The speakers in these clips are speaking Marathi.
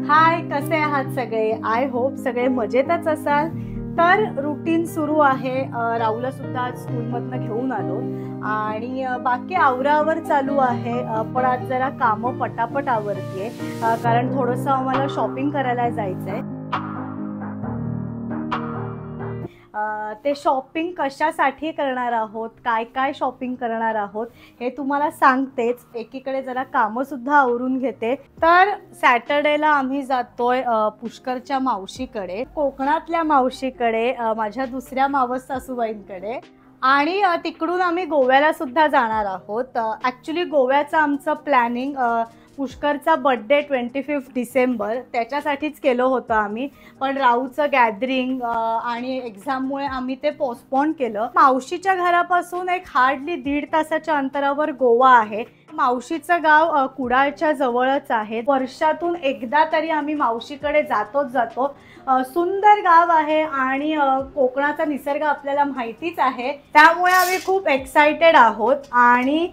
हाय, कसे आहात सगळे? आय होप सगळे मजेतच असाल. तर रुटीन सुरू आहे. राहुलला सुद्धा आज स्कूलमधनं घेऊन आलो आणि बाकी आवरावर चालू आहे. पण आज जरा कामं पटापट आवरतीये कारण थोडंसं आम्हाला शॉपिंग करायला जायचंय. ते शॉपिंग कशासाठी करणार आहोत, काय काय शॉपिंग करणार आहोत हे तुम्हाला सांगतेच. एकीकडे जरा कामं सुद्धा आवरून घेते. तर सॅटर्डेला आम्ही जातोय पुष्करच्या मावशीकडे, कोकणातल्या मावशीकडे, माझ्या दुसऱ्या मावस सासूबाईंकडे. आणि तिकडून आम्ही गोव्याला सुद्धा जाणार आहोत. ॲक्च्युली गोव्याचं आमचं प्लॅनिंग पुष्करचा बड्डे 25 डिसेंबर त्याच्यासाठीच केलं होतं आम्ही, पण राहूचं गॅदरिंग आणि एक्झाममुळे आम्ही ते पोस्टपोन केलं. मावशीच्या घरापासून एक हार्डली 1.5 तासाच्या अंतरावर गोवा आहे. मावशीचं गाव कुडाळच्या जवळच आहे. वर्षातून एकदा तरी आम्ही मावशीकडे जातो. सुंदर गाव आहे आणि कोकणाचा निसर्ग आपल्याला माहितीच आहे, त्यामुळे आम्ही खूप एक्सायटेड आहोत. आणि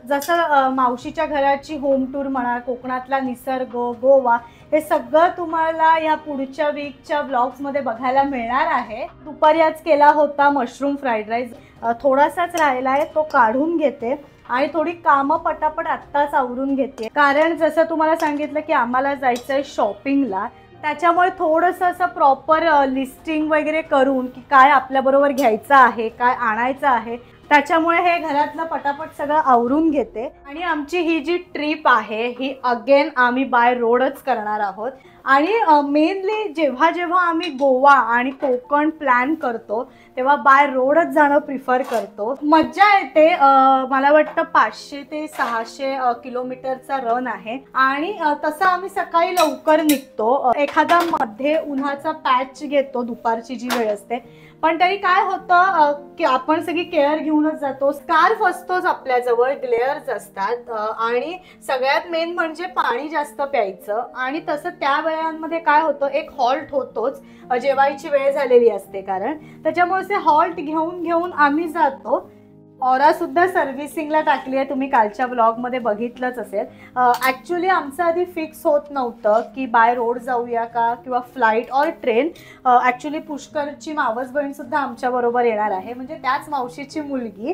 जसं मावशीच्या घराची होम टूर म्हणा, कोकणातला निसर्ग, गोवा, हे सगळं तुम्हाला या पुढच्या वीकच्या ब्लॉग्समध्ये बघायला मिळणार आहे. दुपारी आज केला होता मशरूम फ्राईड राईस, थोडासाच राहिला आहे, तो काढून घेते आणि थोडी कामं पटापट आत्ताच आवरून घेते. कारण जसं तुम्हाला सांगितलं की आम्हाला जायचं आहे शॉपिंगला, त्याच्यामुळे थोडंसं असं प्रॉपर लिस्टिंग वगैरे करून की काय आपल्याबरोबर घ्यायचं आहे, काय आणायचं आहे, त्याच्यामुळे हे घरातलं पटापट सगळं आवरून घेते. आणि आमची ही जी ट्रिप आहे ही अगेन आम्ही बाय रोडच करणार आहोत. आणि मेनली जेव्हा जेव्हा आम्ही गोवा आणि कोकण प्लॅन करतो तेव्हा बाय रोडच जाणं प्रिफर करतो. मज्जा येते. मला वाटतं 500 ते 600 किलोमीटरचा रन आहे आणि तसं आम्ही सकाळी लवकर निघतो. एखादा मध्ये उन्हाचा पॅच घेतो दुपारची जी वेळ असते, पण तरी काय होतं की आपण सगळी केअर घेऊनच जातो. स्कार्फ असतोच आपल्याजवळ, ग्लेअर्स असतात आणि सगळ्यात मेन म्हणजे पाणी जास्त प्यायचं. आणि तसं त्या वेळांमध्ये काय होतं, एक हॉल्ट होतोच, जेवायची वेळ झालेली असते कारण, त्याच्यामुळे ते हॉल्ट घेऊन आम्ही जातो. ऑरा सुद्धा सर्व्हिसिंगला टाकली आहे, तुम्ही कालच्या ब्लॉगमध्ये बघितलंच असेल. ॲक्च्युली आमचं आधी फिक्स होत नव्हतं की बाय रोड जाऊया का किंवा फ्लाईट और ट्रेन. ॲक्च्युली पुष्करची मावस बहीणसुद्धा आमच्याबरोबर येणार आहे, म्हणजे त्याच मावशीची मुलगी.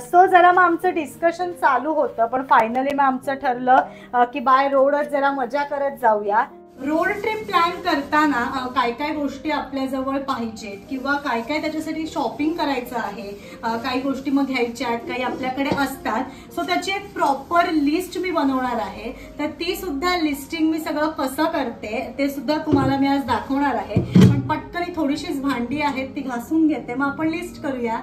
सो जरा मग आमचं डिस्कशन चालू होतं, पण फायनली मग आमचं ठरलं की बाय रोडच जरा मजा करत जाऊया. रोड ट्रिप प्लॅन करताना काय काय गोष्टी आपल्याजवळ पाहिजेत किंवा काय काय त्याच्यासाठी शॉपिंग करायचं आहे, काही गोष्टी मग घ्यायच्या आहेत, काही आपल्याकडे असतात. सो त्याची एक प्रॉपर लिस्ट मी बनवणार आहे. तर ती सुद्धा लिस्टिंग मी सगळं कसं करते ते सुद्धा तुम्हाला मी आज दाखवणार आहे. पण पटकन थोडीशीच भांडी आहेत ती घासून घेते, मग आपण लिस्ट करूया.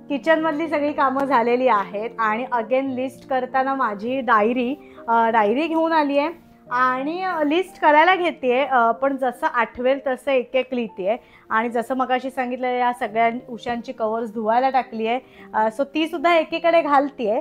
किचन मधली सगळी कामं झालेली आहेत आणि अगेन लिस्ट करताना माझी डायरी घेऊन आली आहे आणि लिस्ट करायला घेते. पण जसं आठवेल तसं एक एक लिहिते. आणि जसं मगाशी सांगितलं, या सगळ्या उशांची कवर्स धुवायला टाकली आहे, सो ती सुद्धा एकीकडे घालते.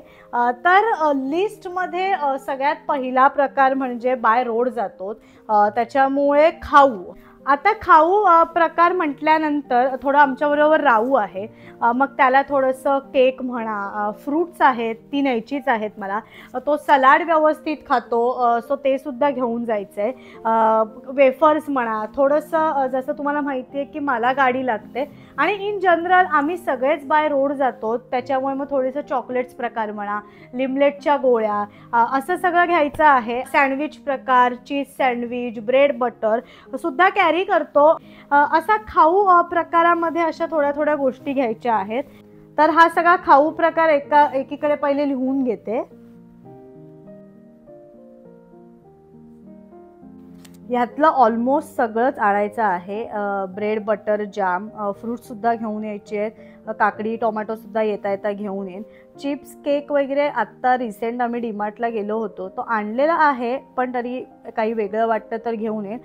तर लिस्टमध्ये सगळ्यात पहिला प्रकार म्हणजे बाय रोड जातो, त्याच्यामुळे खाऊ. आता खाऊ प्रकार म्हटल्यानंतर थोडं आमच्याबरोबर राहू आहे, मग त्याला थोडंसं केक म्हणा, फ्रूट्स आहेत ती न्यायचीच आहेत मला. तो सलाड व्यवस्थित खातो, सो ते सुद्धा घेऊन जायचं आहे. वेफर्स म्हणा, थोडंसं जसं तुम्हाला माहिती आहे की मला गाडी लागते आणि इन जनरल आम्ही सगळेच बाय रोड जातो, त्याच्यामुळे मग थोडेसं चॉकलेट्स प्रकार म्हणा, लिमलेटच्या गोळ्या, असं सगळं घ्यायचं आहे. सँडविच प्रकार, चीज सँडविच, ब्रेड बटर सुद्धा कॅरी करतो. असा खाऊ प्रकारामध्ये अशा थोड्या थोड्या गोष्टी घ्यायच्या आहेत. तर हा सगळा खाऊ प्रकार एकीकडे पहिले लिहून घेते. ह्यातलं ऑलमोस्ट सगळंच आणायचं आहे. ब्रेड बटर, जाम, फ्रूटसुद्धा घेऊन यायचे आहेत, काकडी टोमॅटो सुद्धा येता घेऊन येईन. चिप्स, केक वगैरे आत्ता रिसेंट आम्ही डीमार्टला गेलो होतो, तो आणलेला आहे, पण तरी काही वेगळं वाटतं तर घेऊन येईन.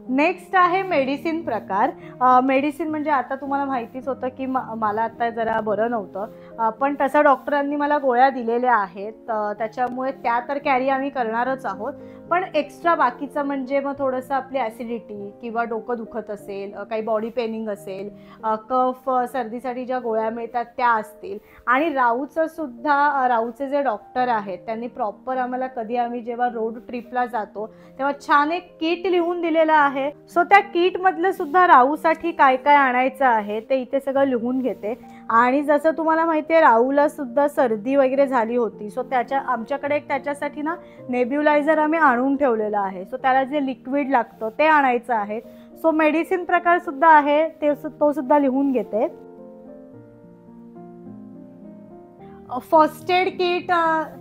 नेक्स्ट आहे मेडिसिन प्रकार. मेडिसिन म्हणजे आता तुम्हाला माहितीच होतं की मला आता जरा बरं नव्हतं, पण तसं डॉक्टरांनी मला गोळ्या दिलेल्या आहेत, त्याच्यामुळे त्या तर कॅरी आम्ही करणारच आहोत. पण एक्स्ट्रा बाकीचं म्हणजे मग थोडंसं आपली ॲसिडिटी किंवा डोकं दुखत असेल, काही बॉडी पेनिंग असेल, कफ सर्दीसाठी ज्या गोळ्या मिळतात त्या असतील. आणि राऊचे जे डॉक्टर आहेत त्यांनी प्रॉपर आम्हाला कधी आम्ही जेव्हा रोड ट्रिपला जातो तेव्हा छान एक किट लिहून दिलेलं आहे. सो त्या किटमधलं सुद्धा राऊसाठी काय काय आणायचं आहे ते इथे सगळं लिहून घेते. आणि जसं तुम्हाला माहिती आहे राहूला सुद्धा सर्दी वगैरे झाली होती. सो आमच्याकडे एक त्याच्यासाठी ना नेब्युलायझर आम्ही आणून ठेवलेला आहे. सो त्याला जे लिक्विड लागतं ते आणायचं आहे. सो मेडिसिन प्रकार सुद्धा आहे तो सुद्धा लिहून घेते. फर्स्ट एड किट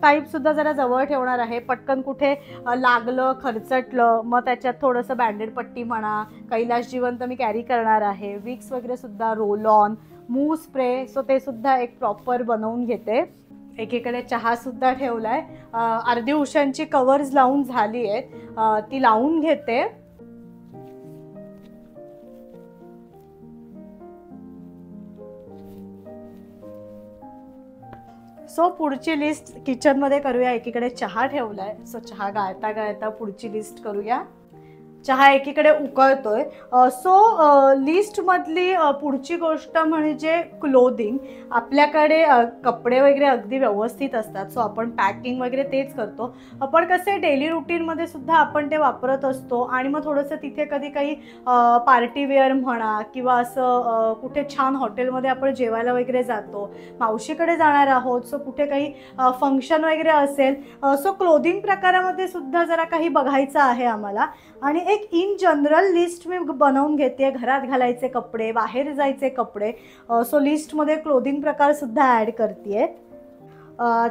टाईप सुद्धा जरा जवळ ठेवणार आहे. पटकन कुठे लागलं खरचटलं मग त्याच्यात थोडंसं बँडेड पट्टी म्हणा, कैलाश जिवंत मी कॅरी करणार आहे, विक्स वगैरे सुद्धा, roll on, move spray. So ते सुद्धा एक प्रॉपर बनवून घेते. एकीकडे चहा सुद्धा ठेवलाय. अर्धी उशांची कवर्स लावून झाली आहेत, ती लावून घेते. सो पुढची लिस्ट किचनमध्ये करूया. एकीकडे चहा ठेवलाय, सो चहा गाळता गाळता पुढची लिस्ट करूया. चहा एकीकडे उकळतोय. सो लिस्टमधली पुढची गोष्ट म्हणजे क्लोदिंग. आपल्याकडे कपडे वगैरे अगदी व्यवस्थित असतात, सो आपण पॅकिंग वगैरे तेच करतो. पण कसे डेली रुटीनमध्ये सुद्धा आपण ते वापरत असतो. आणि मग थोडंसं तिथे कधी काही पार्टी वेअर म्हणा किंवा असं कुठे छान हॉटेलमध्ये आपण जेवायला वगैरे जातो, मावशीकडे जाणार आहोत, सो कुठे काही फंक्शन वगैरे असेल, सो क्लोदिंग प्रकारामध्ये सुद्धा जरा काही बघायचं आहे आम्हाला. आणि एक इन जनरल लिस्ट मी बनवून घेते. घरात घालायचे कपडे, बाहेर जायचे कपडे, सो लिस्टमध्ये क्लोदिंग प्रकार सुद्धा ॲड करते.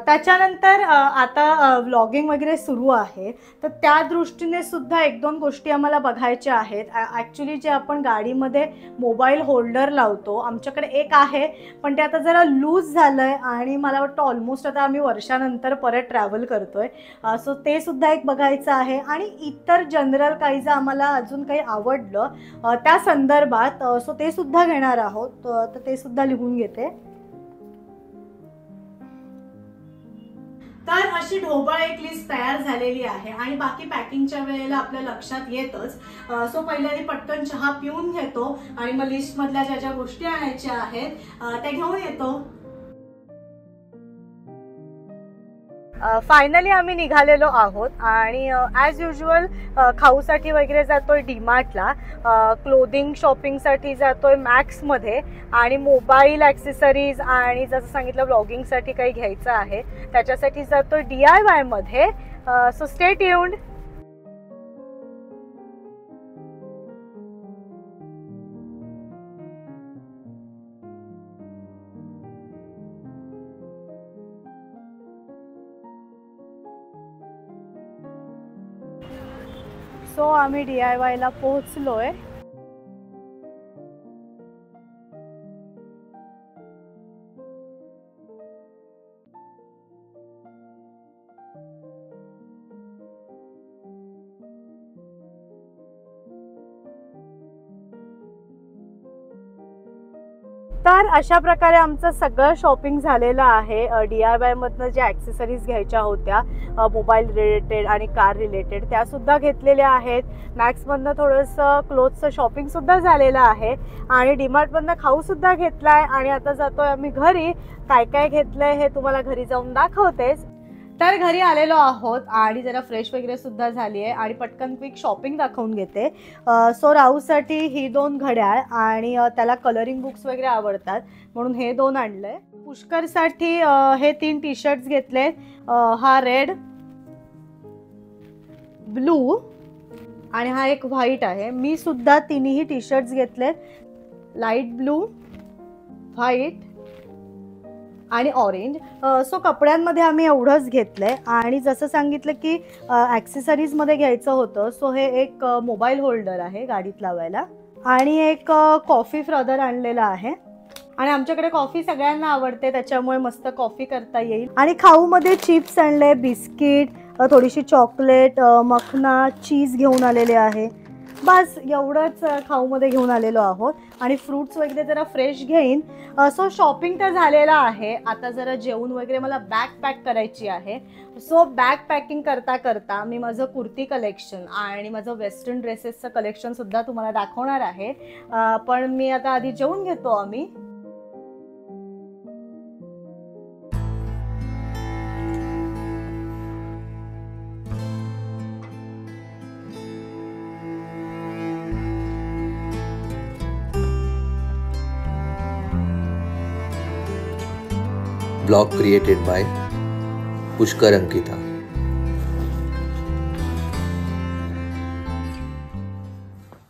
त्याच्यानंतर आता व्लॉगिंग वगैरे सुरू आहे, तर त्या दृष्टीने सुद्धा एक दोन गोष्टी आम्हाला बघायच्या आहेत. ॲक्च्युली जे आपण गाडीमध्ये मोबाईल होल्डर लावतो, आमच्याकडे एक आहे पण ते आता जरा लूज झालं आहे आणि मला वाटतं ऑलमोस्ट आता आम्ही वर्षानंतर परत ट्रॅव्हल करतो आहे. सो ते सुद्धा एक बघायचं आहे. आणि इतर जनरल काही जर आम्हाला अजून काही आवडलं त्या संदर्भात, सो ते सुद्धा घेणार आहोत, तर ते सुद्धा लिहून घेते. तर अशी ढोबळ एक लिस्ट तयार झालेली आहे. आणि बाकी पॅकिंगच्या वेळेला आपल्या लक्षात येतच. सो पहिल्यांदा पटकन चहा पिऊन घेतो आणि मग लिस्ट मधल्या ज्या ज्या गोष्टी आणायच्या आहेत त्या घेऊन येतो. फायनली आम्ही निघालेलो आहोत आणि ॲज युजल खाऊसाठी वगैरे जातोय डीमार्टला, क्लोदिंग शॉपिंगसाठी जातोय मॅक्समध्ये, आणि मोबाईल ॲक्सेसरीज आणि जसं सांगितलं व्लॉगिंगसाठी काही घ्यायचं आहे त्याच्यासाठी जातोय DIY मध्ये. So stay tuned. सो आम्ही DIYला पोहोचलोय. तर अशा प्रकारे आमचं सगळं शॉपिंग झालेलं आहे. DIY मधनं जे ॲक्सेसरीज घ्यायच्या होत्या मोबाईल रिलेटेड आणि कार रिलेटेड त्यासुद्धा घेतलेल्या आहेत. मॅक्समधनं थोडंसं क्लोथचं शॉपिंगसुद्धा झालेलं आहे आणि डीमार्टमधनं खाऊसुद्धा घेतला आहे. आणि आता जातो आहे आम्ही घरी. काय काय घेतलं आहे हे तुम्हाला घरी जाऊन दाखवतेच. तर घरी आलेलो आहोत आणि जरा फ्रेश वगैरे सुद्धा झाली आहे आणि पटकन क्विक शॉपिंग दाखवून घेते. सो राहूसाठी ही 2 घड्याळ आणि त्याला कलरिंग बुक्स वगैरे आवडतात म्हणून हे 2 आणलं आहे. पुष्करसाठी हे 3 टी-शर्ट्स घेतले. हा रेड, ब्लू आणि हा एक व्हाईट आहे. मी सुद्धा तिन्ही टी-शर्ट्स घेतलेत, लाईट ब्लू, व्हाईट आणि ऑरेंज. सो कपड्यांमध्ये आम्ही एवढंच घेतलंय. आणि जसं सांगितलं की ॲक्सेसरीजमध्ये घ्यायचं होतं, सो हे एक मोबाईल होल्डर आहे गाडीत लावायला आणि एक कॉफी फ्रॉदर आणलेला आहे. आणि आमच्याकडे कॉफी सगळ्यांना आवडते त्याच्यामुळे मस्त कॉफी करता येईल. आणि खाऊमध्ये चिप्स आणले, बिस्किट, थोडीशी चॉकलेट, मखना, चीज घेऊन आलेले आहे. बस एवढंच खाऊमध्ये घेऊन आलेलो आहोत आणि फ्रूट्स वगैरे जरा फ्रेश घेईन. सो शॉपिंग तर झालेलं आहे. आता जरा जेवण वगैरे मला बॅग पॅक करायची आहे. सो बॅग पॅकिंग करता करता मी माझं कुर्ती कलेक्शन आणि माझं वेस्टर्न ड्रेसेसचं कलेक्शनसुद्धा तुम्हाला दाखवणार आहे. पण मी आता आधी जेवून घेतो आम्ही. Blog created by Pushkar Ankita.